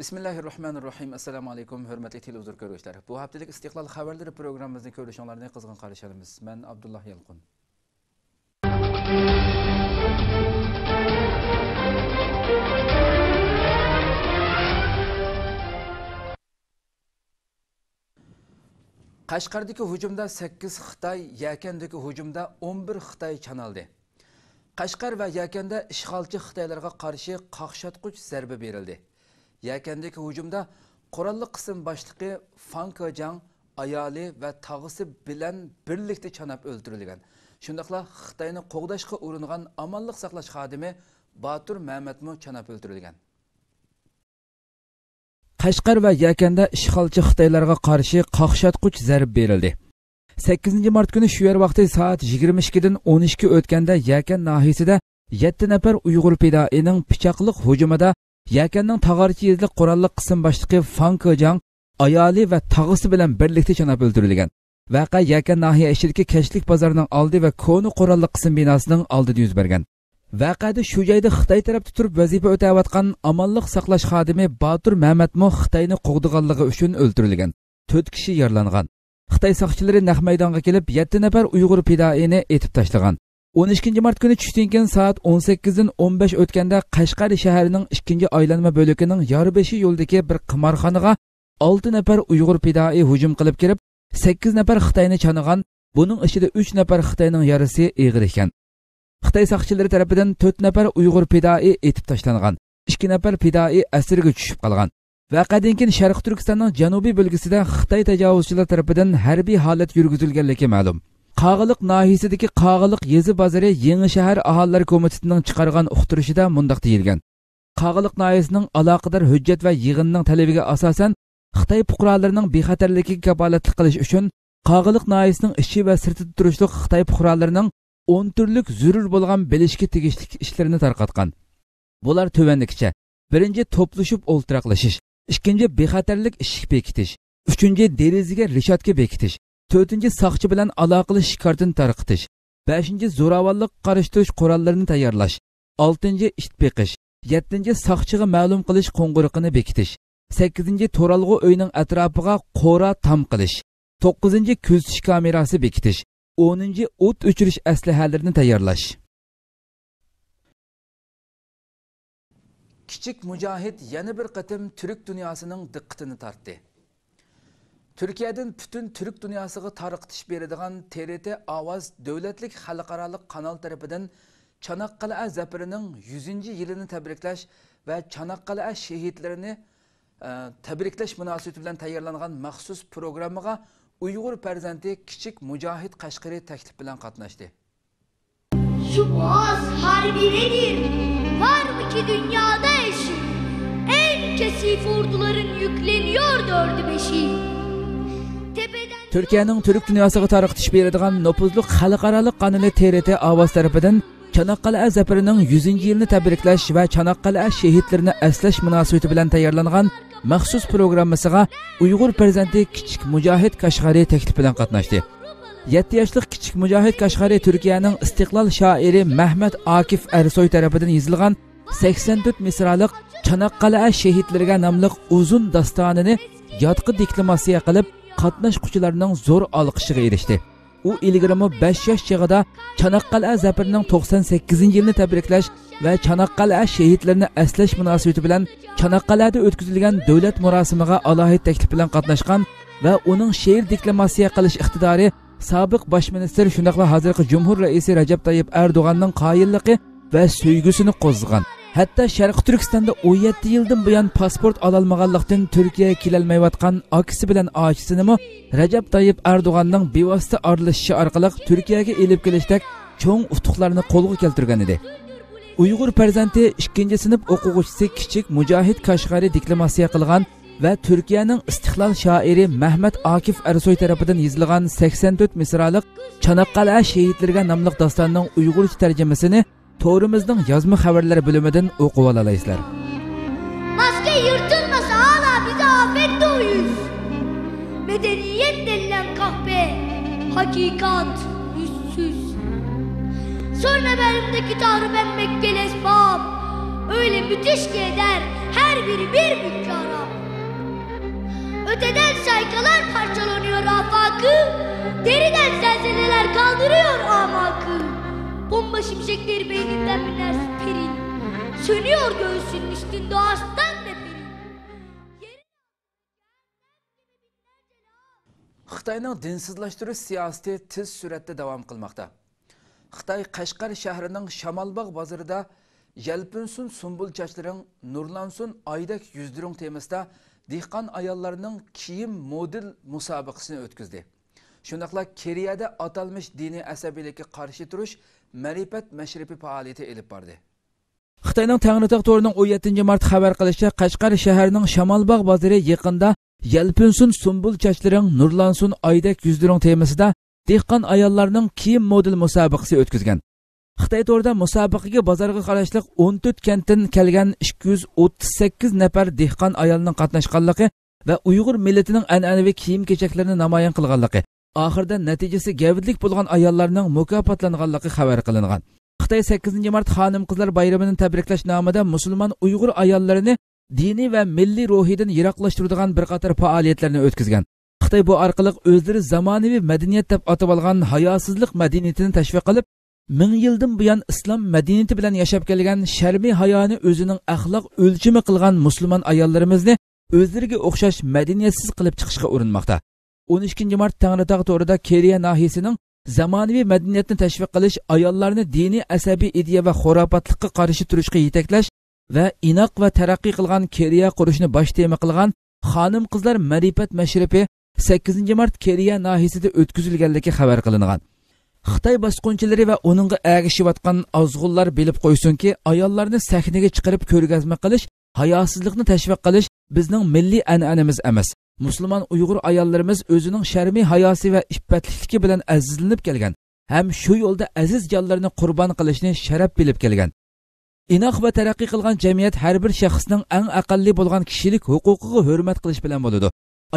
Bismillahirrahmanirrahim. Assalamu alaikum, hürmetli televizyon görüşler. Bu haftalık İstiklal Haberleri programımızda görüşenlerine kızgın karşılarımız. Ben Abdullah Yalqun. Qashqardagi hujumda 8 Xitoy, Yakandagi hujumda 11 Xitoy chanaldi. Qashqar va Yakanda ishg'olchi Xitoylarga qarshi qaqshatquch zarba berildi. Yakandagi hujumda qurolli qism boshlig'i Fan Kejang ayoli va tog'isi bilan birlikda chanab o'ldirilgan. Shundaqla Xitoyni qo'g'dashga uringan amonlik saqlash xodimi Batur Mamatmo chanab o'ldirilgan. Qashqar va Yakanda ishg'olchi Xitoylarga qarshi qaqshatquch zarba berildi. 8 mart kuni shu yer vaqti soat 22 dan 12 o'tganda Yakan nahiyasida 7 nafar Uyg'ur fidoining pichoqliq hujumida Yakanning Tag'archi yezli qurolli qism boshlig'i Fan Kejang ayoli va tog'isi bilan birlikda chanab o'ldirilgan. Voqea Yakan nahiya ishidagi Kashlik bozorining oldi va Koni qurolli qism binosining oldida yuz bergan. Voqeada shu joyda Xitoy tarafda turib vazifa o'tayotgan amonlik saqlash xodimi Batur Mamatmo Xitoyni qo'g'diganligi uchun o'ldirilgan. 4 kishi yaralangan. Xitoy soqchilari naq maydonga kelib 7 nafar Uyg'ur fidoini etib tashlagan. 12 mart kuni tushdan keyin soat 18 dan 15 o'tganda Qashqar shahrining 2 aylanma bo'lagining Yorbeshi yo'lidagi bir qimorxonaga 6 nafar Uyg'ur fidoi hujum qilib kirib, 8 nafar Xitoyni chanigan, buning ichida 3 nafar Xitoyning yarasi og'ir ekan. Xitoy soqchilari tomonidan 4 nafar Uyg'ur fidoi etib tashlangan, 2 nafar fidoi asirga tushib qolgan. Voqeadan keyin Sharq Turkistonning janubiy bo'lgisida Xitoy tajovuzchilar tomonidan harbiy holat yurgizilganligi ma'lum. Qag'iliq nahiyasidagi Qag'iliq yezi bozori Yangi shahar aholilar komitetining chiqargan uqtirishida mundaq deyilgan. Qag'iliq nahiyasining aloqador hujjat va yig'inning talabiga asosan Xitoy fuqarolarining bexatarligiga kafolatlik qilish uchun Qag'iliq nahiyasining ichi va sirtida turishliq Xitoy fuqarolarining 10 turlik zarur bo'lgan bilishga tegishli ishlarini tarqatgan. Bular tovandikicha: birinchi to'plashib o'ltiraqlashish, ikkinchi bexatarlik ishik bekitish, uchinchi derazaga rishotka bekitish, 4-chi soqchi bilan aloqali kartini tarqitish, 5-chi zo'ravonlik qarashtirish qurollarini tayyorlash, 6-chi it beqish, 7-chi soqchiga ma'lum qilish qo'ng'iriqini bekitish, 8-chi to'ralg'u uyning atrofiga qo'ra tam qilish, 9-chi ko'zitish kamerasi bekitish, 10-chi o't o'chirish aslahalarini tayyorlash. Kichik Mujohid yana bir qatim Türk dunyosining diqqatini tortdi. Türkiye'den bütün Türk dünyasıga tarqitish beradigan TRT Ovoz davlatlik xalqaro kanal tarafidan Çanakkale zafarining 100. yilini tabriklash va Çanakkale shahidlarini tabriklash munosabati bilan tayyorlangan maxsus programmaga Uyg'ur farzandi Kichik Mujohid Qashqari taklif bilan qatnashdi. Şu Boğaz harbi nedir? Var mı ki dünyada eşi? En kesif orduların yükleniyor 4'ü 5'i. Türkiye'nin Türk dünyasıga tarqitish beradigan nopuzli xalqaro kanali TRT Ovoz tarafidan Çanakkale zafarining 100. yilini tabriklash va Çanakkale shahidlarini aslash munosabati bilan tayyorlangan maxsus programmasiga Uyg'ur farzandi Kichik Mujohid Qashqari taklif bilan qatnashdi. 7 yoshli Kichik Mujohid Qashqari Turkiyaning istiqlol shoiri Mehmet Akif Ersoy tarafidan yozilgan 84 misralik Çanakkale shahidlariga nomli uzun dastonini yodqi deklamatsiya qilib qatnashuvchilarning zo'r olqishiga erishdi. U ilgirimi 5 yosh chig'ida Çanakkale zafarining 98 yilini tabriklash va Çanakkale shahidlarini aslash munosabati bilan Çanakkale'da o'tkazilgan davlat murosimiga alohida taklif bilan qatnashgan va uning she'r deklamatsiya qilish iqtidori sobiq bosh ministr shundaqla hozirgi Cumhur raisi Recep Tayyip Erdo'g'anning qoyilligi va sevgisini qo'zg'agan. Hatto Sharq Turkistonda 17 yildan buyon pasport ololmaganlikdan Turkiyaga kelolmayotgan akisi bilan ochisini Recep Tayyip Erdo'g'anning bevosita aralashishi orqali Turkiyaga elib kelishdek cho'ng utuqlarni qo'lga keltirgan edi. Uyg'ur farzandi 2-sinf o'quvchisi Kichik Mujohid Qashqari deklamatsiya qilgan va Turkiyaning istiqlol shoiri Mehmet Akif Ersoy tarafidan yozilgan 84 misralik Çanakkale shahidlariga nomli dastonning Uyg'urcha tarjimasini To'rimizning yozma xabarlari bo'limidan o'qib olasizlar. Maske yırtılmasa hala bize afette o yüz. Medeniyet denilen kahpe, hakikat yüzsüz. Sonra benimdeki tahrip emmek gelesbab. Öyle müthiş ki eder, her biri bir bükkara. Öteden şaykalar parçalanıyor afakı, deriden zelzeleler kaldırıyor amakı. Bomba şimşekleri beyninden biner peril, sönüyor göğsünün üstünde aslan neferin. Xitayning dinsizlashtirish siyosati tez suratda davom qilmoqda. Xitoy Qashqar shahrining Shamolbog' bozorida yalpinsun sumbul chachlaring, nurlansun oydek yuzlaring temasida dehqon ayollarning kiyim model musobaqasini o'tkazdi. Shundaqla Koreyada atalmish diniy asabiylikka qarshi turish ma'rifat mashribi faoliyati elib bordi. Xitoyning Tangritog' to'rining 17 mart xabar qilishicha, Qashqar shahrining Shamolbog' bozori yaqinda yalpinsun sumbul chachlaring, nurlansun oydek yuzlaring temasida dehqon ayollarning kiyim model musobaqasi o'tkazgan. Xitoy to'rida musobaqaga bozorga qarashli 14 kentdan kelgan 238 nafar dehqon ayolning qatnashganligi va Uyg'ur millatining an'anaviy kiyim-kechaklarini namoyon qilganligi, oxirida natijasi gavdlik bo'lgan ayollarning mukofotlanganligi xabar qilingan. Xitoy 8 mart xonim-qizlar bayramini tabriklash nomida musulmon Uyg'ur ayollarini diniy va milliy ruhidan yiroqlashtiradigan bir qator faoliyatlarni o'tkazgan. Xitoy bu orqali o'zlari zamonaviy madaniyat deb atab olgan hayosizlik madaniyatini tashviq qilib, 1000 yildan buyon islom madaniyati bilan yashab kelgan sharmiy hayoni o'zining axloq o'lchami qilgan musulmon ayollarimizni o'zlariga o'xshash madaniyatsiz qilib chiqishga urinmoqda. 12 mart Tangritog' to'rida Koreya nahiyasining zamonaviy madaniyatni tashviq qilish, ayollarni diniy asabiy ideya va xurofotlikqa qarshi turishga yetaklash va inoq va taraqqiy qilgan Koreya qurishni bosh tema qilgan xonim-qizlar ma'rifat mashribi 8 mart Koreya nahiyasida o'tkazilganligi xabar qilingan. Xitoy bosqinchilari va uningga ergashayotgan ozg'unlar bilib qo'ysinki, ayollarni sahnaga chiqarib ko'rgazma qilish, hayosizlikni tashviq qilish bizning milliy an'anamiz emas. Musulmon Uyg'ur ayollarimiz o'zining sharmiy hayosi va iffatlikligi bilan azizlanib kelgan, ham shu yo'lda aziz jonlarini qurbon qilishni sharaf bilib kelgan. Inoq va taraqqiy qilgan jamiyat har bir shaxsning eng aqalli bo'lgan kishilik huquqiga hurmat qilish bilan bo'ladi.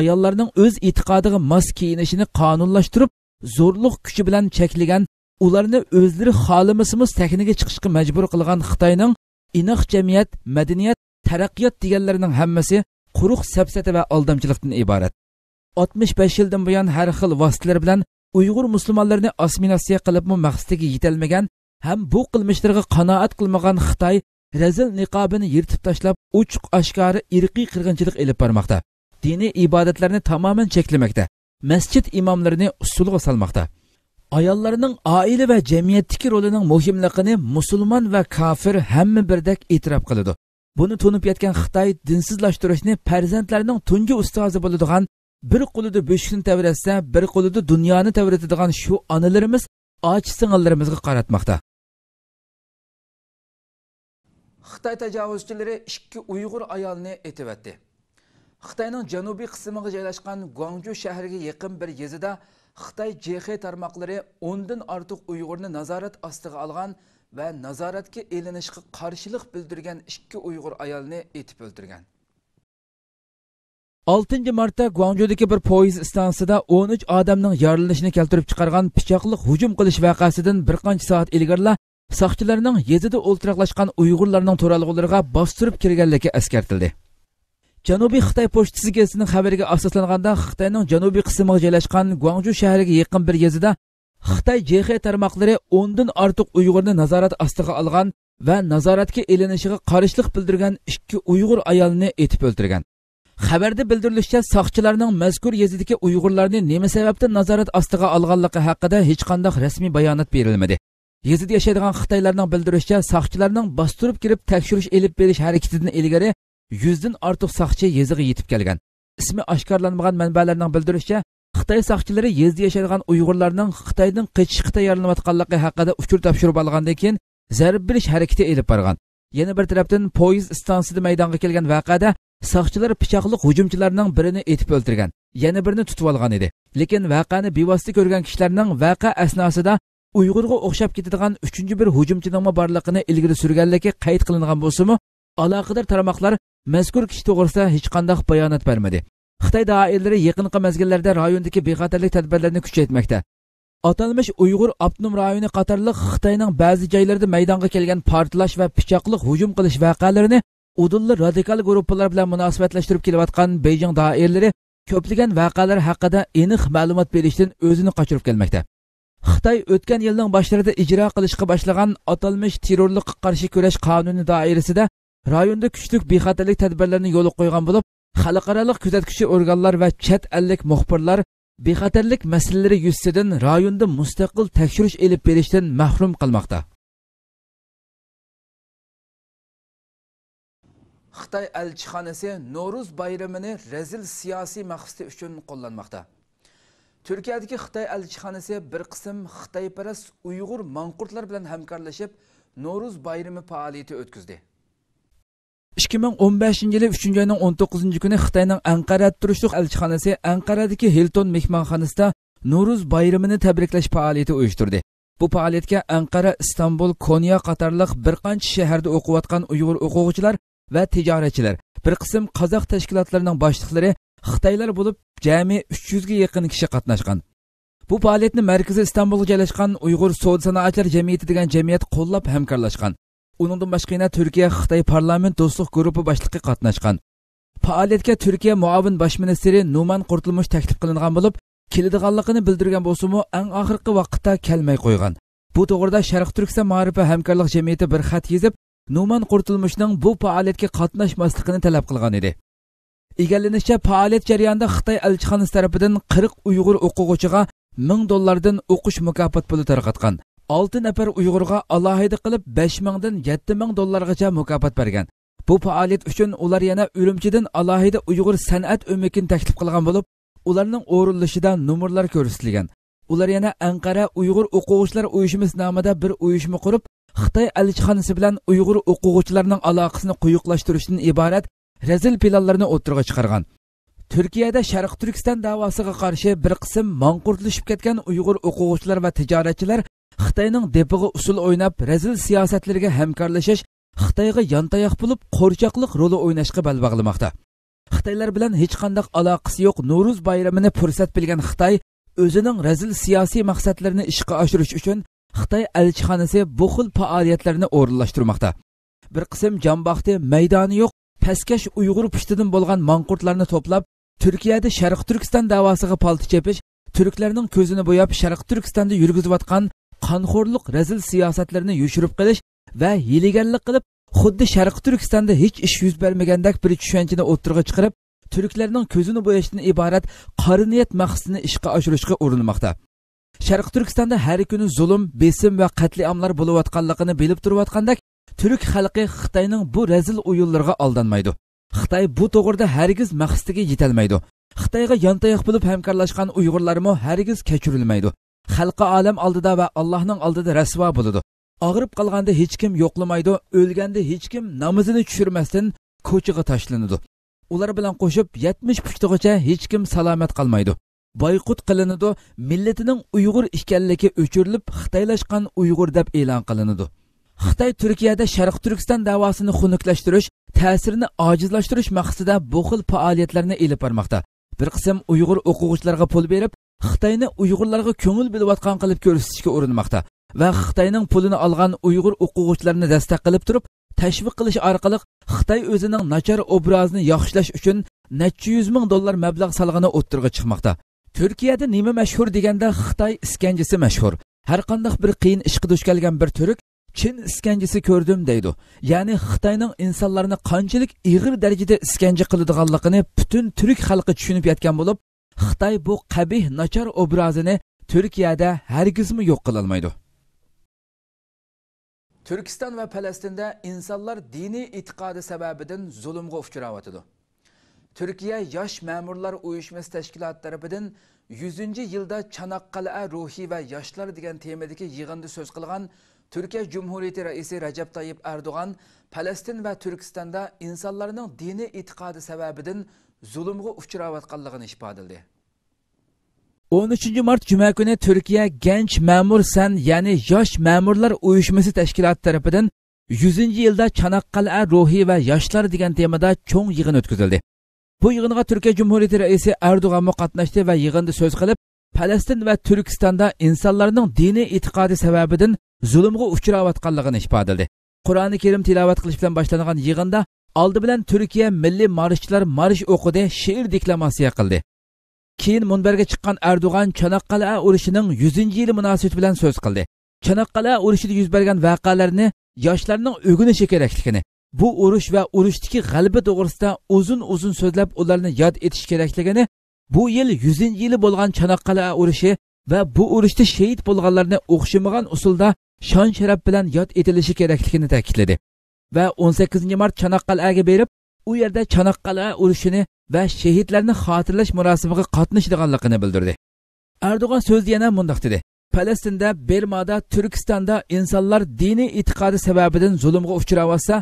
Ayollarning o'z e'tiqodiga mos kiyinishini qonunlashtirib, zo'rliq kuchi bilan cheklagan, ularni o'zlari xohlamasimiz sahnaga chiqishga majbur qilgan Xitoyning inoq jamiyat, madaniyat, taraqqiyot deganlarining hammasi quruq safsata va aldamchilikdan iborat. 65 yildan buyon har xil vositalar bilan Uyg'ur musulmonlarini assimilyatsiya qilibmi maqsadiga yetolmagan, ham bu qilmishlarga qanoat qilmagan Xitoy razil niqobini yirtib tashlab, ochiq oshkora irqiy qirg'inchilik elib bormoqda. Diniy ibodatlarni tamoman cheklamoqda. Masjid imomlarini usulga solmoqda. Ayollarning oila va jamiyatdagi rolining muhimligini musulmon va kofir hamma birdek e'tirof qiladi. Buni tunib yetgan Xitoy dinsizlashtirishni farzandlarining tunji ustozi bo'ladigan, bir qo'lida bo'shlikni tavratsa, bir qo'lida dunyoni tavratadigan shu onalarimiz, och sing'illarimizga qaratmoqda. Xitoy tajovuzchilari 2 Uyg'ur ayolni etibatdi. Xitoyning janubiy qismiga joylashgan Guangzhou shahriga yaqin bir yezida Xitoy JX tarmoqlari 10 dan ortiq Uyg'urni nazorat ostiga olgan va nazoratga elinishga qarshilik bildirgan 2 Uyg'ur ayolni etib o'ldirgan. 6 martda Guangzhoudagi bir poyezd stansiyasida 13 odamning yaralanishini keltirib chiqargan pichoqli hujum qilish voqeasidan bir qancha soat ilgari soqchilarning yezida o'ltiraqlashgan Uyg'urlarning to'ralg'ulariga bostirib kirganligi eskartildi. Janubiy Xitoy pochtasi gazetining xabariga asoslanganda, Xitoyning janubiy qismiga joylashgan Guangzhou shahriga yaqin bir yezida Xitoy JX tarmoqlari 10 dan ortiq Uyg'urni nazorat ostiga olgan va nazoratga elinishiga qarshilik bildirgan 2 Uyg'ur ayolni etib o'ldirgan. Xabarda bildirilishicha, soqchilarning mazkur yezidagi Uyg'urlarni nima sababdan nazorat ostiga olganligi haqida hech qanday rasmiy bayonot berilmadi. Yezida yashaydigan Xitoylarning bildirishicha, soqchilarning bostirib kirib tekshirish elib berish harakatidan ilgari 100 dan ortiq soqchi yeziga yetib kelgan. Ismi oshkorlanmagan manbalarning bildirishicha, Xitoy soqchilari yezda yashaydigan Uyg'urlarning Xitoydan qochishga tayyorlanayotganligi haqida uchur topshirib olgandan keyin zarb berish harakati elib borgan. Yana bir tarafdan poyezd stansiyasida maydonga kelgan voqeada soqchilar pichoqli hujumchilarning birini etib o'ldirgan, yana birini tutib olgan edi. Lekin voqeani bevosita ko'rgan kishilarning voqea asnosida Uyg'urga o'xshab ketadigan 3-chi bir hujumchining borligini ilgari surganligi qayd qilingan bo'lsa-mu, aloqador tarmoqlar mazkur kishi to'g'risida hech qanday bayonot bermadi. Xitoy doiralari yaqinqi mezgillarda rayondagi bexatarlik tadbirlarini kuchaytirmoqda. Atalmish Uyg'ur avtonom rayoni qatorliq Xitoyning ba'zi joylarida maydonga kelgan portlash va pichoqli hujum qilish voqealarini udulli radikal gruppalar bilan munosabatlashtirib kelayotgan Beijing doiralari ko'plagan voqealar haqida aniq ma'lumot berishdan o'zini qochirib kelmoqda. Xitoy o'tgan yilning boshlarida ijro qilishga boshlagan atalmish terrorlikqa qarshi kurash qonuni doirasida rayonda kuchli bexatarlik tadbirlarini yo'l qo'ygan bo'lib, xalqaro kuzatuvchi organlar va chet ellik muxbirlar bexatarlik masalalari yuzasidan rayonda mustaqil tekshirish elib berishdan mahrum qilmoqda. Xitoy elchixonasi No'ruz bayramini rezil siyosiy maqsadi uchun qo'llanmoqda. Turkiyadagi Xitoy elchixonasi bir qism Xitoyparast Uyg'ur manqurtlar bilan hamkorlashib No'ruz bayrami faoliyati o'tkazdi. 2015 yili 3-oyning 19 kuni Xitoyning Anqara turishliq elchixonasi Anqaradagi Hilton mehmonxonasida No'ruz bayramini tabriklash faoliyati uyushtirdi. Bu faoliyatga Anqara, Istanbul, Konya qatorliq bir qancha shaharda o'qiyotgan Uyg'ur o'quvchilar va tijoratchilar, bir qism qozoq tashkilotlarining boshliqlari Xitoylar bo'lib, jami 300 ga yaqin kishi qatnashgan. Bu faoliyatni markazi Istanbulga joylashgan Uyg'ur savdo-sanoatchilar jamiyati degan jamiyat qo'llab hamkorlashgan. Uningdan boshqa yana Turkiya Xitoy parlament do'stlik guruhi boshlig'i qatnashgan. Faoliyatga Turkiya muavin bosh ministri Numan Qurtulmush taklif qilingan bo'lib, keladiganligini bildirgan bo'lsa-mu, eng oxirgi vaqtda kelmay qo'ygan. Bu to'g'rida Sharq Turkiston ma'rifa hamkorlik jamiyati bir xat yozib, Numan Qurtulmushning bu faoliyatga qatnashmasligini talab qilgan edi. Egallanishicha, faoliyat jarayonida Xitoy elchixonasi tomonidan 40 Uyg'ur o'quvchiga $1000 o'qish mukofot puli tarqatgan. 6 nafar Uyg'urga alohida qilib $5000 dan $7000 gacha mukofot bergan. Bu faoliyat uchun ular yana Urumchidan alohida Uyg'ur san'at o'mikini taklif qilgan bo'lib, ularning o'rinlashida nomerlar ko'rsatilgan. Ular yana Anqara Uyg'ur o'quvchilar uyushmasi nomida bir uyushma qurib, Xitoy elchixonasi bilan Uyg'ur o'quvchilarining aloqasini quyuqlashtirishdan iborat rezil planlarni o'tirg'a chiqargan. Turkiyada Sharq Turkiston davosiga qarshi bir qism manqurtlashib ketgan Uyg'ur o'quvchilar va tijoratchilar Xitoyning depiga usul o'ynab, rezil siyosatlarga hamkorlashish, Xitoyga yantayoq bo'lib, qo'rchoqlik roli o'ynashga bel bog'lamoqda. Xitoylar bilan hech qanday aloqasi yo'q No'ruz bayramini fursat bilgan Xitoy o'zining rezil siyosiy maqsadlarini ishga oshirish uchun Xitoy elchixonasi bu xil faoliyatlarni o'rinlashtirmoqda. Bir qism jambaxti maydoni yo'q, pastkash Uyg'ur pushtidan bo'lgan manqurtlarni to'plab, Turkiyada Sharq Turkiston davosiga palti chepish, turklarning ko'zini bo'yab Sharq Turkistonda yurgizayotgan qonxo'rlik rezil siyosatlarini yushirib qilish va hiliganlik qilib, xuddi Sharq Turkistonda hech ish yuz bermagandek bir tushunchani o'tirg'a chiqarib, turklarning ko'zini bo'yashdan iborat qora niyat maqsadini ishga oshirishga urinmoqda. Sharq Turkistonda har kuni zulm, besim va qatliamlar bo'layotganligini bilib turayotgandek, Türk xalqi Xitoyning bu rezil o'yinlarga aldanmaydi. Xitoy bu to'g'rida hargiz maqsadiga yetolmaydi. Xitoyga yantayoq bo'lib hamkorlashgan Uyg'urlarmi hargiz kechirilmaydi. Xalqi olam oldida va Allohning oldida rasvo bo'ladi. Og'rib qolganda hech kim yo'qlamaydi, o'lganda hech kim namozini tushirmasdan ko'chaga tashlanadi. Ular bilan qo'shib 70 pushtigacha hech kim salomat qolmaydi. Boyqut qilinadi, millatining Uyg'ur ekanligi o'chirilib, Xitoylashgan Uyg'ur deb e'lon qilinadi. Xitoy Turkiyada Sharq Turkiston davosini xunuklashtirish, ta'sirini ojizlashtirish maqsadida bu xil faoliyatlarni elib bormoqda. Bir qism Uyg'ur o'quvchilarga pul berib, Xitoyni Uyg'urlarga ko'ngil bilib qilib ko'rsatishga urinmoqda va Xitoyning pulini olgan Uyg'ur o'quvchilarini dastak qilib turib, tashviq qilish orqali Xitoy o'zining nachar obrazini yaxshilash uchun necha $100,000 mablag' solg'ini o'ttirga chiqmoqda. Turkiyada nima mashhur deganda Xitoy iskanjisi mashhur. Har qanday bir qiyin ishga duch kelgan bir turk Çin iskanjisi ko'rdim deydi. Ya'ni Xitoyning insonlarni qanchalik ig'ir darajada iskanja qiladiganligini butun turk xalqi tushunib yetgan bo'lib, Xitoy bu qabih nachar obrazini Turkiyada hargizmi yo'q qila olmaydi. Turkiston va Falastinda insonlar diniy e'tiqodi sababidan zulmga uchrayotdi. Turkiya yosh ma'murlar uyushmasi tashkiloti tomonidan 100-yilda Çanakkale ruhi va yoshlar degan temadagi yig'inda so'z qilgan Türkiye Cumhuriyeti Reisi Recep Tayyip Erdoğan, Falastin ve Türkistan'da insanların dini itikadı sebebinden zulümge uçurayotganligini ifade etdi. 13 Mart Cuma günü Türkiye Genç Memur Sen yani Yaş Memurlar Uyuşması Teşkilatı tarafından 100. yılda Çanakkale ruhi ve yaşlar degan temada çoğun yığın ötküzüldü. Bu yığınga Türkiye Cumhuriyeti Reisi Erdoğan katnaştı ve yığında söz kılıp, Falastin ve Türkistan'da insanların dini itikadı sebebinden zulümge uçurayotganligini ifade etdi. Qur'oni Kerim tilovat qilish bilan boshlangan yig'inda Aldı bilan Türkiye milliy marşchilar marş o'qidi, she'r deklamasiya qildi. Keyin munbarga chiqqan Erdo'g'an Çanakkale urushining 100-yili munosabati bilan so'z qildi. Çanakkale urushida yuz bergan voqealarni yoshlarning o'rganishi kerakligini, bu urush va urushdagi g'alaba to'g'risida uzun so'zlab ularni yod etish kerakligini, bu yil 100-yili bo'lgan Çanakkale urushi va bu urushda shahid bo'lganlarni o'xshamagan usulda shon sharaf bilan yod etilishi kerakligini ta'kidladi. Va 18-mart Çanakkale'ga berib, u yerda Çanakkale urushini va shahidlarni xotirlash murosimiga qatnashadiganligini bildirdi. Erdo'g'an so'zda yana mundaq dedi: Falastinda, Bermada, Turkistonda insonlar diniy e'tiqodi sababidan zulmga uchrayotsa,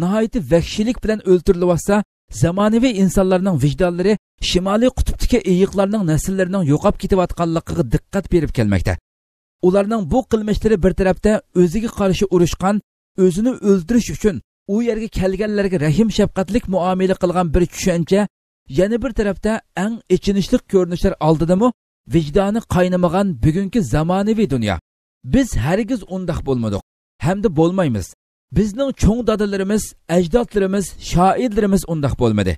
nihoyat vahshiylik bilan o'ltirilyotsa, zamonaviy insonlarning vijdonlari Shimoliy qutbdagi ayiqlarning nasllarining yo'qolib ketayotganligiga diqqat berib kelmoqda. Ularning bu qilmishlari bir tarafda o'ziga qarshi urushgan, o'zini o'ldirish uchun u yerga kelganlarga rahim shafqatlik muomala qilgan bir tushuncha, yana bir tarafda eng ichinishli ko'rinishlar oldidami vijdoni qaynamagan bugungi zamonaviy dunyo. Biz hargiz undaq bo'lmadik, hamda bo'lmaymiz. Bizning cho'ng dadalarimiz, ajdodlarimiz, shoirlarimiz undaq bo'lmadi.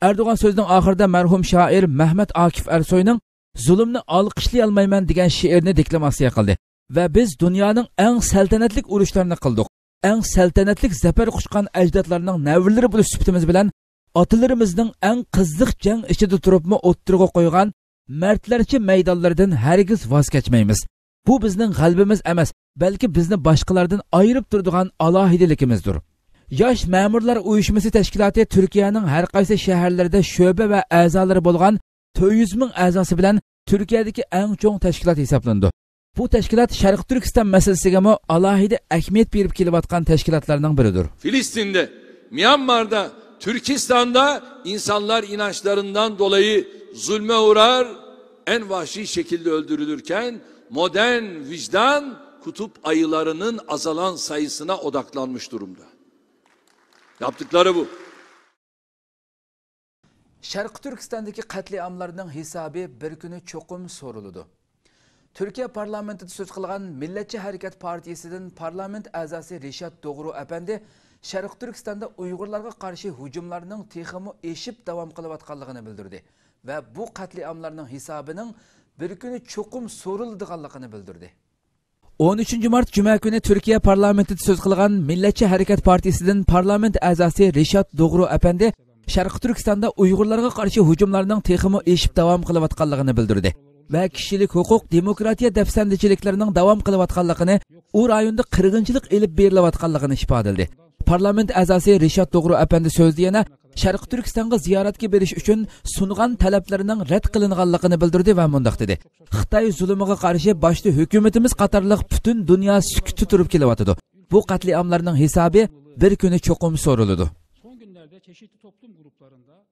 Erdo'g'an so'zining oxirida marhum shoir Mehmet Akif Ersoyning zulmni olqishlay olmayman degan she'rini deklamasiya qildi va biz dunyoning eng saltanatli urushlarini qildik. Eng saltanatli zafar quchgan ajdodlarning navrlari bo'lish sifatimiz bilan otalarimizning eng qizziq jang ichida turibmi o'ttirg'a qo'ygan mardlarcha maydonlardan hargiz voz kechmaymiz. Bu bizning g'albimiz emas, balki bizni boshqalardan ayirib turadigan alohidaligimizdir. Yosh ma'murlar uyushmasi tashkiloti Turkiyaning har qaysi shaharlarida sho'ba va a'zolari bo'lgan 400 ming a'zosi bilan Turkiyadagi eng cho'ng tashkilot hisoblandi. Bu tashkilot Sharq Turkiston masalasiga alohida ahamiyat berib kelayotgan tashkilotlarning biridir. Filistin'de, Myanmar'da, Türkistan'da insanlar inançlarından dolayı zulme uğrar, en vahşi şekilde öldürülürken modern vicdan kutup ayılarının azalan sayısına odaklanmış durumda. Yaptıkları bu. Sharq Turkistondagi qatliamlarning hisobi bir kuni cho'qim so'riladi. Türkiye parlamentida so'z qilgan Millatchi harakat partiyasidan parlament a'zosi Rishad To'g'ri apandi Sharq Turkistonda Uyg'urlarga qarshi hujumlarning texmi eshib davom qilayotganligini bildirdi va bu qatliamlarning hisobining bir kuni cho'qim so'riladiganligini bildirdi. 13-mart Cuma kuni Türkiye parlamentida so'z qilgan Millatchi harakat partiyasidan parlament a'zosi Rishad To'g'ri apandi Sharq Turkistonda Uyg'urlarga qarshi hujumlarning texmi eshib davom qilayotganligini bildirdi va kishilik huquq, demokratiya dafsandichiliklarining davom qilayotganligini, u rayonda qirg'inchilik elib berilayotganligini ifodaladi. Parlament a'zosi Rishad To'g'ri apandi so'zda yana Sharq Turkistonga ziyoratga berish uchun sungan talablarining rad qilinganligini bildirdi va mundaq dedi: Xitoy zulmiga qarshi boshda hukumatimiz qatorliq butun dunyo sukut turib kelyapti. Bu qatliamlarning hisobi bir kuni cho'qim so'riladi. Çeşitli toplum gruplarında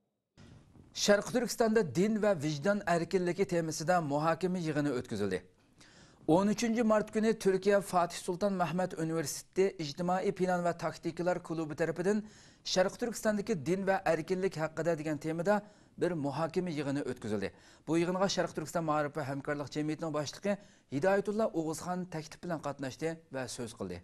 Sharq Turkistonda din va vijdon erkinligi temasida muhokama yig'ini o'tkazildi. 13 mart kuni Türkiye Fatih Sultan Mehmet Üniversitesi İctimai Plan ve Taktikalar Klubu tarafından Sharq Turkistondagi din va erkinlik haqida degan temada bir muhokama yig'ini o'tkazildi. Bu yig'inga Sharq Turkiston Ma'rif va hamkorlik jamiyatining boshlig'i Hidoyatullo O'g'izxon taklif bilan qatnashdi va so'z qildi.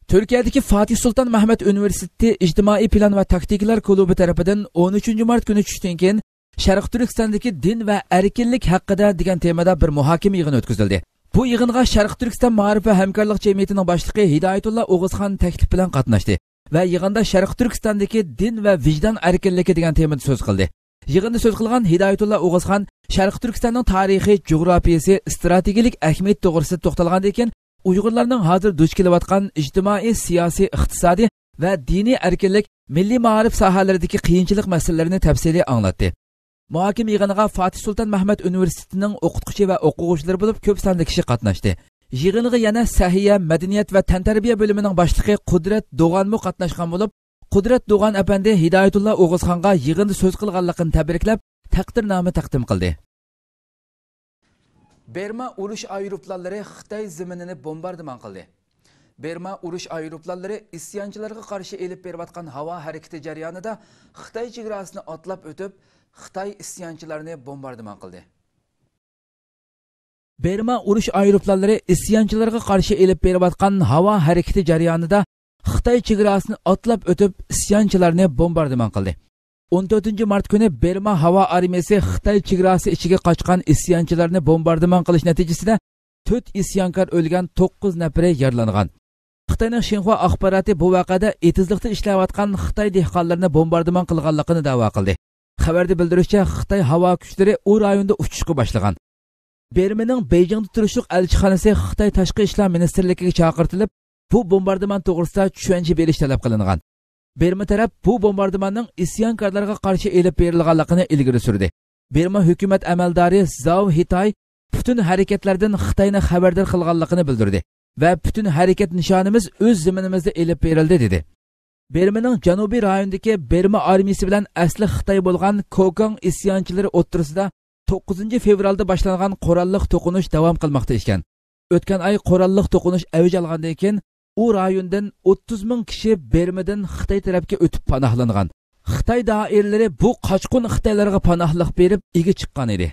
Türkiye'deki Fatih Sultan Mehmet Üniversitesi İctimai Plan ve Taktikalar Klubu tarafından 13 Mart günü tushdan keyin Sharq Turkistondagi din va erkinlik haqida degan temada bir muhokama yig'ini o'tkazildi. Bu yig'inga Sharq Turkiston Ma'rif va hamkorlik jamiyatining boshlig'i Hidoyatullo O'g'izxon taklif bilan qatnashdi va yig'inda Sharq Turkistondagi din va vijdon erkinligi degan temada so'z qildi. Yig'inda so'z qilgan Hidoyatullo O'g'izxon Sharq Turkistonning tarixiy, jo'grafiyasi, strategik ahamiyat to'g'risida to'xtalgandan keyin Uyg'urlarning hozir duch kelayotgan ijtimoiy, siyosiy, iqtisodiy va diniy erkinlik, milliy ma'rif sohalaridagi qiyinchilik masalalarini tafsiliy anglatdi. Muhokama yig'iniga Fatih Sultan Mehmet Üniversitesining o'qituvchi va o'quvchilari bo'lib ko'p sonli kishi qatnashdi. Yig'inga yana Sahiya, Madaniyat va Tantarbiya bo'limining boshlig'i Qudrat Do'g'anmi qatnashgan bo'lib, Qudrat Do'g'an apandi Hidoyatullo O'g'izxonga yig'inda so'z qilganligini tabriklab, taqdirnoma taqdim qildi. Berma urush aeroplanlari Xitoy zaminini bombardimon qildi. Berma urush aeroplanlari isyonchilarga qarshi elib berayotgan havo harakati jarayonida Xitoy chegarasini otlab o'tib, Xitoy isyonchilarini bombardimon qildi. Berma urush aeroplanlari isyonchilarga qarshi elib berayotgan havo harakati jarayonida Xitoy chegarasini otlab o'tib isyonchilarni bombardimon qildi. 14 mart kuni Burma havo armiyasi Xitoy chegarasi ichiga qochgan isyonchilarni bombardimon qilish natijasida 4 isyonkor o'lgan, 9 nafari yaralangan. Xitoyning Xinhua axboroti bu voqeada etizlikda ishlayotgan Xitoy dehqonlarini bombardimon qilganligini da'vo qildi. Xabarda bildirishicha, Xitoy havo kuchlari u rayonda uchishga boshlagan. Burmaning Beijingda turishliq elchixonasi Xitoy tashqi ishlar ministrligiga chaqirtilib, bu bombardimon to'g'risida tushuncha berish talab qilingan. Burma taraf bu bombardimonning isyonkorlarga qarshi elib berilganligini ilgari surdi. Burma hukumat amaldori Zhao Hitay bütün hareketlerden Xitoyni xabardor qilganligini bildirdi va bütün hareket nishonimiz o'z zaminimizda elib berildi dedi. Burmaning janubiy rayonidagi Burma armiyasi bilan asli Xitoy bo'lgan Kokang isyonchilari o'rtasida 9 fevralda boshlangan qurolli to'qinish davom qilmoqda ekan. O'tgan oy qurolli to'qinish avj olgandan keyin u rayondan 30 ming kishi Burmadan Xitoy tarafga o'tib panohlangan. Xitoy doiralari bu qochqin Xitoylarga panohlik berib ega chiqqan edi.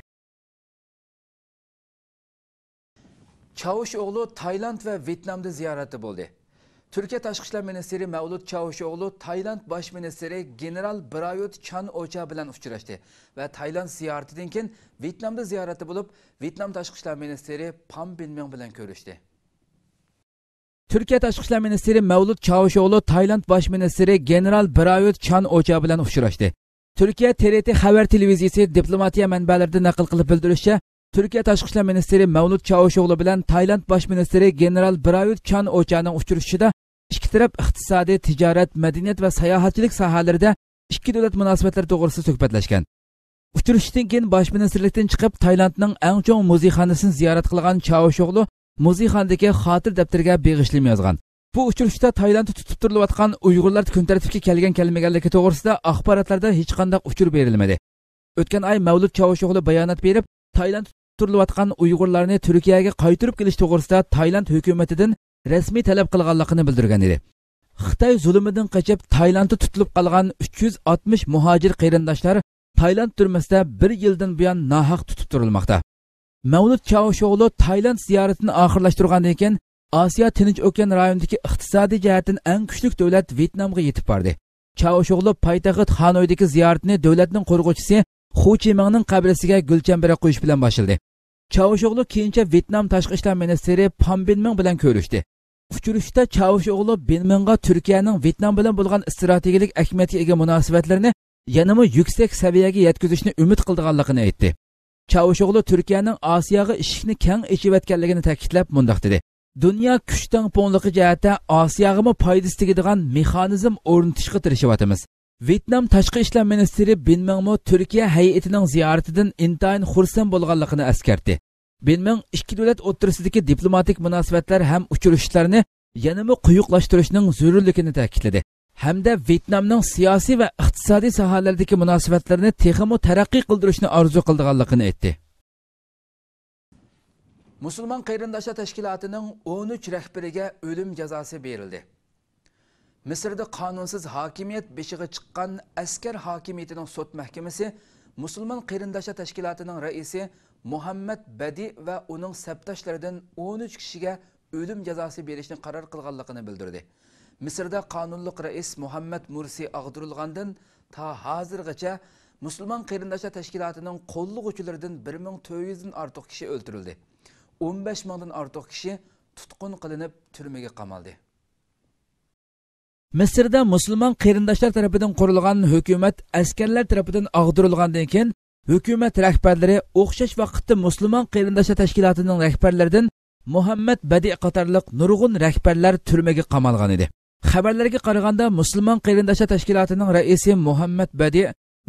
Çavuşoğlu Tayland ve Vietnam'da ziyareti buldu. Türkiye Tashqi ishlar ministri Mavlud Çavuşoğlu Tayland baş ministri General Prayut Chan-o-cha bilan uchrashdi ve Tayland ziyaretidan keyin Vietnam'da ziyareti bulup Vietnam Tashqi ishlar ministri Pham Binh Minh bilan ko'rishdi. Türkiye Tashqi ishlar ministri Mavlud Çavuşoğlu Tayland baş ministri General Prayut Chan-o-cha bilan uchrashdi. Türkiye TRT xabar televiziyasi diplomatiya manbalarida naql qilib bildirishicha, Türkiye Tashqi ishlar ministri Mavlud Çavuşoğlu bilan Tayland baş ministri General Prayut Chan-o-cha'ning uchrashishida ikki taraf iqtisodiy, tijorat, madaniyat va sayohatchilik sohalarida ikki davlat munosabatlari to'g'risida suhbatlashgan. Uchrashishdan keyin bosh ministrlikdan chiqib Taylandning eng chong muzeyxonasini ziyorat qilgan Çavuşoğlu muzeyxonadagi xotir daftarga beg'ishlim yozgan. Bu uchrashishda Taylandda tutib turilayotgan Uyg'urlar kun tartibga kelmaganligi to'g'risida axborotlarda hech qanday uchur berilmadi. O'tgan oy Mavlud Çavuşoğlu bayonot berib, Tayland turilayotgan Uyg'urlarni Turkiyaga qaytarib kelish to'g'risida Tayland hukumatidan rasmiy talab qilganligini bildirgan edi. Xitoy zulmidan qochib Taylandda tutilib qolgan 360 muhojir qarindoshlar Tayland turmasida 1 yildan buyon nohaq tutib turilmoqda. Mavlud Çavuşoğlu Tayland ziyoratini oxirlashtirgandan keyin Osiyo Tinch okean rayonidagi iqtisodiy jihatdan eng kuchli davlat Vietnamga yetib bordi. Çavuşoğlu poytaxt Hanoydagi ziyoratni davlatning qo'rg'uvchisi Ho Chi Minhning qabrisiga gulchambara qo'yish bilan boshladi. Çavuşoğlu keyincha Vietnam tashqi ishlar ministri Pham Binh Minh bilan ko'rishdi. Uchrashishda Çavuşoğlu Binh Minhga Turkiyaning Vietnam bilan bo'lgan strategik ahamiyatga ega munosabatlarni yanada yuksak saviyaga yetkazishni umid qilganligini aytdi. Çavuşoğlu Turkiyaning Osiyoga eshikni keng ochayotganligini ta'kidlab mundaq dedi. Dunyo kuch tengpongligi jihatda Osiyoga foydasi tegadigan mexanizm o'rnatishga tirishyapmiz. Vietnam tashqi ishlar ministri Binh Minh Turkiya hay'atining ziyoratidan intayin xursand bo'lganligini eskartdi. Binh Minh ikki davlat o'rtasidagi diplomatik munosabatlar ham uchrashishlarni yanada quyuqlashtirishning zarurligini ta'kidladi. Hamda Vietnamning siyosiy va iqtisodiy sohalardagi munosabatlarni texmo taraqqiy qildirishni orzu qilganligini aytdi. Musulmon qarindoshlar tashkilotining 13 rahbariga o'lim jazosi berildi. Misrda qonunsiz hokimiyat beshiga chiqqan askar hokimiyatining sud mahkamasi Musulmon qarindoshlar tashkilotining raisi Muhammad Badi va uning sabdoshlaridan 13 kishiga o'lim jazosi berishni qaror qilganligini bildirdi. Misrda qonunliq rais Muhammad Mursi ag'dirilgandan ta hozirgacha Musulmon qarindoshlar tashkilotining qo'llovchilaridan 1400 dan ortiq kishi o'ldirildi. 15 mingdan ortiq kishi tutqun qilinib turmaga qamaldi. Misrda Musulmon qarindoshlar tarafidan qurilgan hukumat askarlar tarafidan ag'dirilgandan keyin hukumat rahbarlari o'xshash vaqtda Musulmon qarindoshlar tashkilotining rahbarlaridan Muhammad Badi qatorliq nurg'un rahbarlar turmaga qamalgan edi. Xabarlarga qaraganda Musulmon qarindoshlar tashkilotining raisi Muhammad Badi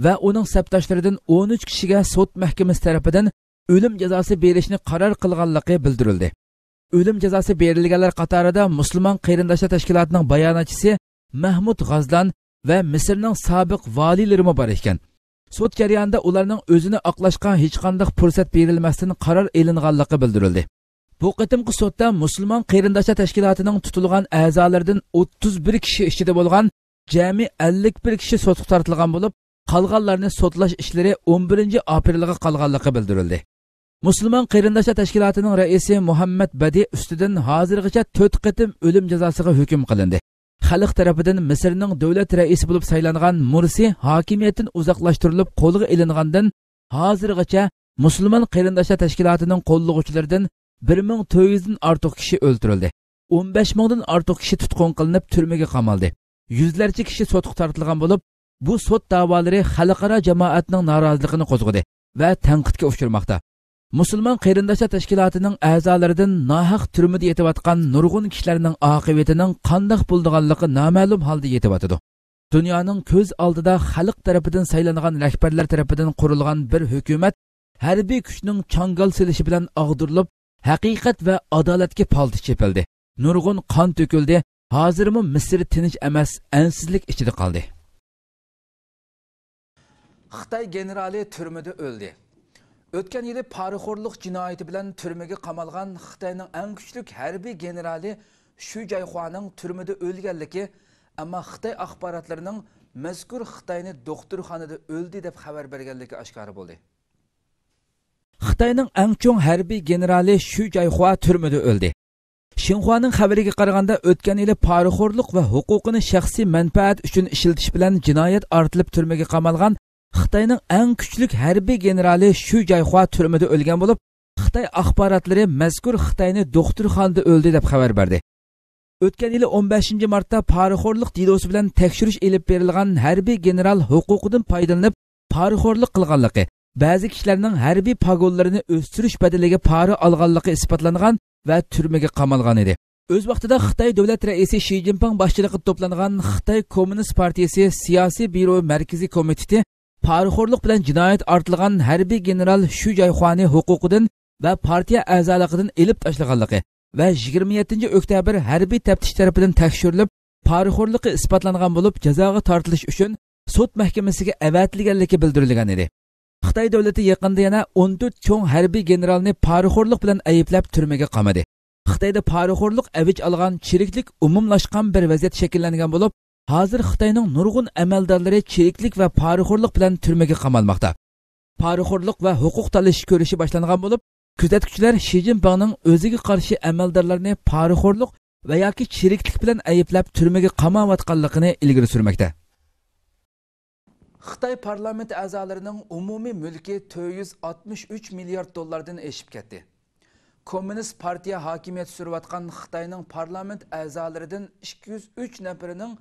va uning sabdoshlaridan 13 kishiga sud mahkamasi tarafidan o'lim jazosi berishni qaror qilganligi bildirildi. O'lim jazosi berilganlar qatorida Musulmon qarindoshlar tashkilotining bayonotchisi Mahmud G'azlan va Misrning sobiq valiylari bor ekan. Sud jarayonida ularning o'zini oqlashga hech qanday fursat berilmasdan qaror elinganligi bildirildi. Bu qitimqi sudda Musulmon qarindoshlar tashkilotining tutilgan a'zolaridan 31 kishi ichida bo'lgan jami 51 kishi sudga tortilgan bo'lib, qolganlarni sudlash ishlari 11 aprelga qolganligi bildirildi. Musulmon qarindoshlar tashkilotining raisi Muhammad Badi ustidan hozirgacha 4 qitim o'lim jazosiga hukm qilindi. xalq tarafidan Misrning davlat raisi bo'lib saylangan Mursi hokimiyatdan uzoqlashtirilib qo'lga ilingandan hozirgacha musulmon qarindoshlar tashkilotining qo'llovchilaridan 1400 dan ortiq kishi o'ldirildi. 15 mingdan ortiq kishi tutqun qilinib turmaga qamaldi. Yüzlerce kishi sotga tortilgan bo'lib, bu sot davolari xalqaro jamoatning noroziligini qo'zg'adi va tanqidga uchirmoqda. Musulmon qarindoshlar tashkilotining a'zolaridan nohaq turmada yetayotgan nurg'un kishilarning oqibatining qanday bo'lganligi noma'lum holda yetyotidi. Dunyoning ko'z oldida xalq tarafidan saylangan rahbarlar tarafidan qurilgan bir hukumat harbiy kuchning changal silishi bilan og'dirilib, haqiqat va adolatga palti chepildi. Nurg'un qon to'kildi. Hozirmi Misr tinch emas, ansizlik ichida qoldi. Xitoy generali turmada o'ldi. O'tgan yili poraxo'rlik jinoyati bilan turmaga qamalgan Xitoyning eng kuchli harbiy generali Shu Jayxuaning turmada o'lganligi, ammo Xitoy axborotlarining mazkur Xitoyni doktorxonada o'ldi deb xabar berganligi oshkor bo'ldi. Xitoyning eng chong harbiy generali Shu Jayxua turmada o'ldi. Xinhuaning xabariga qaraganda o'tgan yili poraxo'rlik va huquqini shaxsiy manfaat uchun ishiltish bilan jinoyat ortilib turmaga qamalgan Xitoyning eng kuchli harbiy generali Shu Jayxua turmada o'lgan bo'lib, Xitoy axborotlari mazkur Xitoyni doktorxonada o'ldi deb xabar berdi. O'tgan yili 15 martda poraxo'rlik delosi bilan tekshirish elib berilgan harbiy general huquqidan foydalanib poraxo'rlik qilganligi, ba'zi kishilarning harbiy pagollarini o'stirish badaliga pora olganligi isbotlangan va turmaga qamalgan edi. O'z vaqtida Xitoy davlat raisi Xi Jinping boshchiligida to'plangan Xitoy Kommunist partiyasi siyosiy biro markaziy komiteti poraxo'rlik bilan jinoyat ortilgan harbiy general Shu Jayxuani huquqidan va partiya a'zoligidan elib tashlaganligi va 27 oktyabr harbiy taftish tarafidan tekshirilib, poraxo'rligi isbotlangan bo'lib, jazoga tortilish uchun sud mahkamasiga avatilganligi bildirilgan edi. Xitoy davlati yaqinda yana 14 cho'ng harbiy generalni poraxo'rlik bilan ayblab turmaga qamadi. Xitoyda poraxo'rlik avj olgan chiriklik umumlashgan bir vaziyat shakllangan bo'lib, hozir Xitoyning nurg'un amaldorlari chiriklik va poraxo'rlik bilan turmaga qamalmoqda. Poraxo'rlik va huquq talish ko'rishi boshlangan bo'lib, kuzatuvchilar Xi Jinpingning o'ziga qarshi amaldorlarni poraxo'rlik va yoki chiriklik bilan ayblab turmaga qamayotganligini ilgari surmoqda. Xitoy parlament a'zolarining umumiy mulki 463 milliard dollardan oshib ketdi. Kommunist partiya hokimiyat surayotgan Xitoyning parlament a'zolaridan 203 nafarining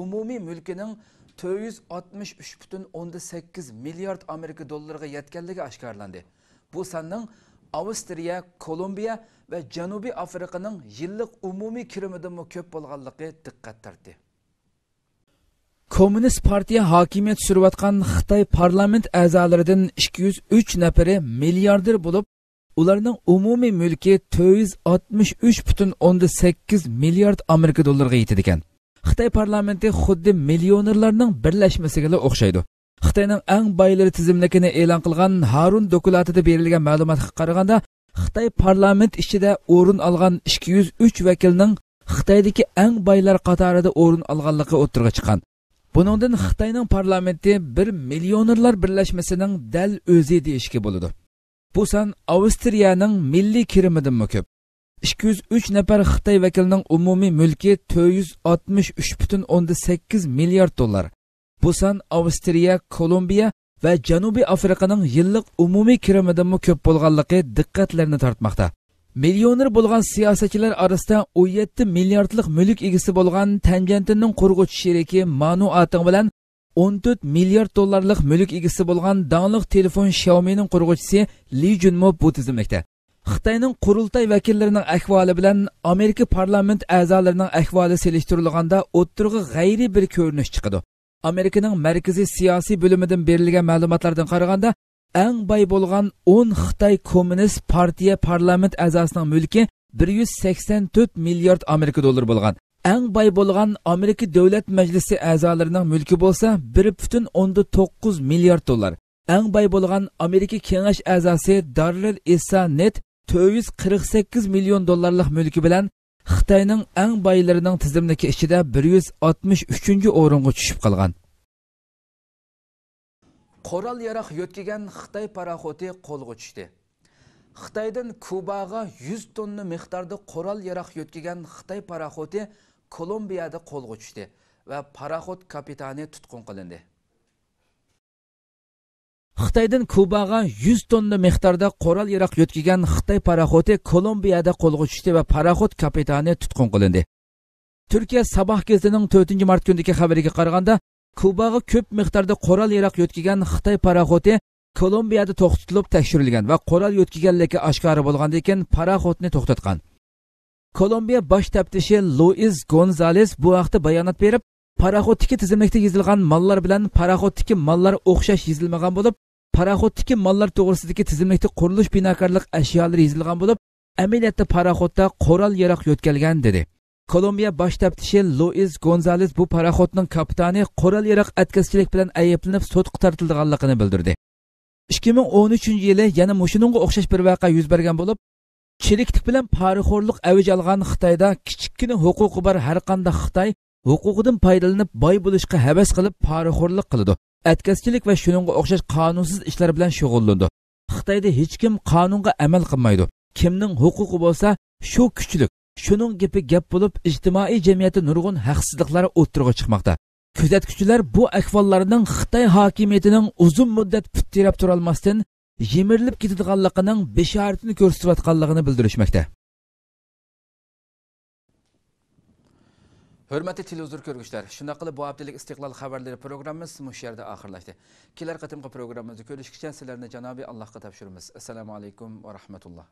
umumiy mulkining 463,8 milliard Amerika dollariga yetganligi oshkorlandi. Bu sonning Avstriya, Kolumbiya va Janubiy Afrikaning yillik umumiy kirimidan ko'p bo'lganligi diqqat tortdi. Kommunist partiya hokimiyat surayotgan Xitoy parlament a'zolaridan 203 nafari milliarder bo'lib, ularning umumiy mulki 463,8 milliard Amerika dollariga yetadi ekan. Xitoy parlamenti xuddi millionerlarning birlashmasiga o'xshaydi. Xitoyning eng boylari tizimligini e'lon qilgan Harun dokladida berilgan ma'lumotga qaraganda, Xitoy parlament ichida o'rin olgan 203 vakilning Xitoydagi eng boylar qatorida o'rin olganligi o'tirg'a chiqqan. Buningdan Xitoyning parlamenti bir millionerlar birlashmasining dal o'zi deyishga bo'ladi. Bu son Avstriyaning milliy kirimidan ko'p. 203 nafar Xitoy vakilining umumiy mulki 463,8 milliard dollar. Bu son Avstriya, Kolumbiya va Janubiy Afrikaning yillik umumiy kirimidan ko'p bo'lganligi diqqatlarini tortmoqda. Millioner bo'lgan siyosatchilar orasida 17 milliardlik mulk egasi bo'lgan Tanjantinning qurg'uvchi sheriki Manu Ating bilan 14 milliard dollarlik mulk egasi bo'lgan danglik telefon Xiaomi'ning qurg'uvchisi Li Junmo bu tizimlikda. Xitoyning qurultay vakillarining ahvoli bilan Amerika parlament a'zolarining ahvoli selishtirilganda o'ttirg'i g'ayri bir ko'rinish chiqadi. Amerikaning markaziy siyosiy bo'limidan berilgan ma'lumotlardan qaraganda, eng boy bo'lgan 10 Xitoy Kommunist partiya parlament a'zosining mulki 184 milliard Amerika dollari bo'lgan. Eng boy bo'lgan Amerika davlat majlisi a'zolarining mulki bo'lsa 1,9 milliard dollar. Eng boy bo'lgan Amerika kengash a'zosi Darrell Issa Net 448 million dollarlik mulki bilan Xitoyning eng boylarining tizimdagi ichida 163-o'ringa tushib qolgan. Qoral yaraq yo'tkigan Xitoy paraxoti qo'lga tushdi. Xitoydan Kubaga 100 tonna miqdorda qoral yaraq yo'tkigan Xitoy paraxoti Kolumbiyada qo'lga tushdi va paraxod kapitani tutqun qilindi. Xitoydan Kubaga 100 tonna miqdorda qoral yaraq yo'tkigan Xitoy paraxodi Kolumbiyada qo'lga tushdi va paraxod kapitani tutqun qilindi. Turkiya Sabah gazetining 4-mart kunidagi xabariga qaraganda, Kubaga ko'p miqdorda qoral yaraq yo'tkigan Xitoy paraxodi Kolumbiyada to'xtatilib tekshirilgan va qoral yo'tkiganligi oshkora bo'lgandan keyin paraxodni to'xtatgan. Kolumbiya bosh taftishi Luis Gonzales bu haqda bayonot berib, paraxoddagi tizimlikda yozilgan mallar bilan paraxoddagi mallar o'xshash yozilmagan bo'lib, paraxoddagi mallar to'g'risidagi tizimlikda qurilish binokorlik ashyolari yozilgan bo'lib, amaliyotda paraxodda qoral yaraq yo'tkalgan dedi. Kolumbiya bosh taftishi Luis Gonzales bu paraxodning kapitani qoral yaraq atkazchilik bilan ayblanib sudga tortilganligini bildirdi. 2013-yili yana mushuningga o'xshash bir voqea yuz bergan bo'lib, chiriklik bilan paraxorlik avj olgan Xitoyda kichikkina huquqi bor har qanday Xitoy huquqidan foydalanib boy bo'lishga havas qilib paraxorlik qiladi. Atkazchilik va shuningga o'xshash qonunsiz ishlar bilan shug'ullandi. Xitoyda hech kim qonunga amal qilmaydi. Kimning huquqi bo'lsa, shu kuchlik. Shuning gapi gap bo'lib, ijtimoiy jamiyatda nurg'un haqsizliklar o'ttirg'a chiqmoqda. Kuzatuvchilar bu ahvollarning Xitoy hokimiyatining uzun muddat puttirab tura olmasdan yemirilib ketadiganligining bishoratini ko'rsatayotganligini bildirishmoqda. Hurmatli televizor ko'rguvchilar, shunday qilib bu haftalik istiqlol xabarlari programmamiz mush yerda oxirlashdi. Kelar qatimqi programmamizni ko'rishgacha sizlarni janobi Allohga topshiramiz. Assalomu alaykum va rahmatulloh.